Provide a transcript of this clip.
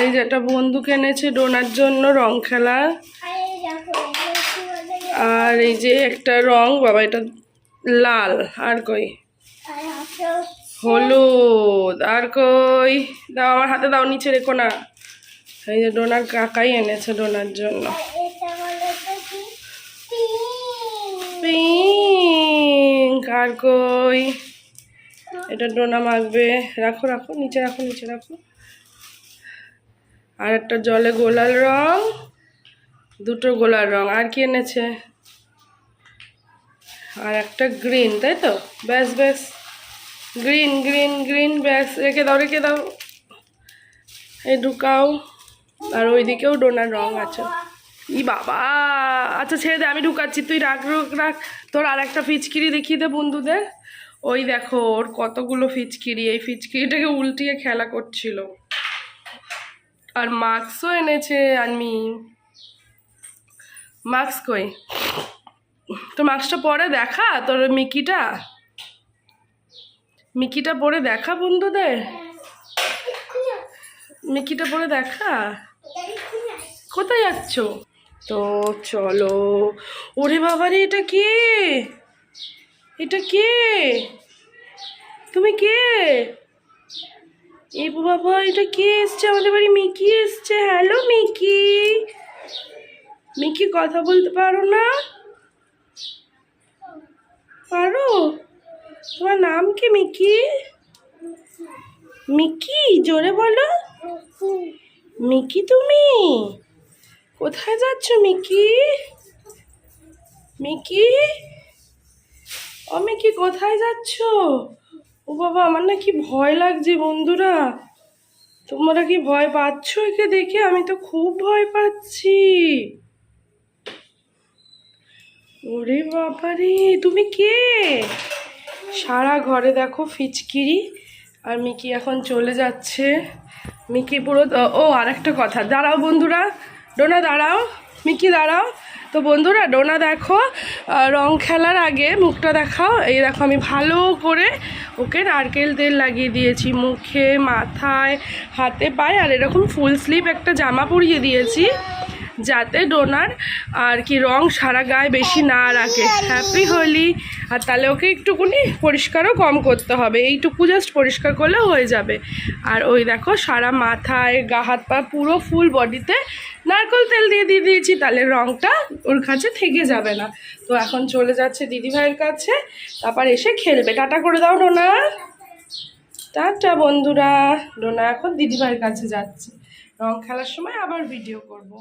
এই যে একটা বন্দুক এনেছে ডোনার জন্য রং খেলা। আর এই যে একটা রং, বাবা এটা লাল, আর কই হলুদ, আর কই দাও আমার হাতে দাও, নিচে রেখো না। এই যে ডোনার কাকাই এনেছে ডোনার জন্য পিঙ্ক। আর কই এটা ডোনা মাখবে, রাখো রাখো নিচে রাখো নিচে রাখো। আর একটা জলে গোলাল রং, দুটো গোলাল রং। আর কি এনেছে? আর একটা গ্রিন, তাই তো? ব্যাস ব্যাস, গ্রিন গ্রিন গ্রিন, ব্যাস। রেখে দাও রেখে দাও, এই ঢুকাও। আর ওইদিকেও ডোনার রং আছে। ই বাবা, আচ্ছা ছেড়ে দে, আমি ঢুকাচ্ছি, তুই রাখ রাখ রাখ। তোর আর একটা ফিচকিরি দেখিয়ে দে বন্ধুদের। ওই দেখো ওর কতগুলো ফিচকিরি, এই ফিচকিরিটাকে উল্টিয়ে খেলা করছিল। আর মাস্কও এনেছে আমি। মাস্ক কই? তোর মাস্কটা পরে দেখা, তোর মিকিটা মিকিটা পরে দেখা বন্ধুদের, মিকিটা পরে দেখা। কোথায় যাচ্ছ? তো চলো। ওরে বাবারে, এটা কে? এটা কে? তুমি কে? এ বাবা, এটা কে এসছে আমাদের বাড়ি? মিকি এসছে। Hello Mickey. মিকি কথা বলতে পারো না? পারো? তোমার নাম কি মিকি? মিকি, জোরে বলো। মিকি তুমি কোথায় যাচ্ছ মিকি? মিকি, ও মিকি কোথায় যাচ্ছ? ও বাবা, আমার না কি ভয় লাগছে বন্ধুরা। তোমরা কি ভয় পাচ্ছ একে দেখে? আমি তো খুব ভয় পাচ্ছি। ওরে বাবারে, তুমি কে? সারা ঘরে দেখো ফিচকিরি। আর মিকি এখন চলে যাচ্ছে। মিকি পুরো, ও আর একটা কথা, দাঁড়াও বন্ধুরা, ডোনা দাঁড়াও, মিকি দাঁড়াও। তো বন্ধুরা ডোনা দেখো, রং খেলার আগে মুখটা দেখাও। এই দেখো আমি ভালো করে ওকে নারকেল তেল লাগিয়ে দিয়েছি মুখে, মাথায়, হাতে, পায়ে। আর এরকম ফুল স্লিভ একটা জামা পরিয়ে দিয়েছি যাতে ডোনার আর কি রং সারা গায়ে বেশি না রাখে। হ্যাপি হোলি। আর তাহলে ওকে একটুকুনি পরিষ্কারও কম করতে হবে, এইটুকু জাস্ট পরিষ্কার করলে হয়ে যাবে। আর ওই দেখো সারা মাথায়, গা হাত পা পুরো ফুল বডিতে নারকেল তেল দিয়ে দিয়েছি, তাহলে রংটা ওর কাছে থেকে যাবে না। তো এখন চলে যাচ্ছে দিদিভাইয়ের কাছে, তারপর এসে খেলবে। টাটা করে দাও ডোনা। টাটা বন্ধুরা, ডোনা এখন দিদিভাইয়ের কাছে যাচ্ছে। রং খেলার সময় আবার ভিডিও করব।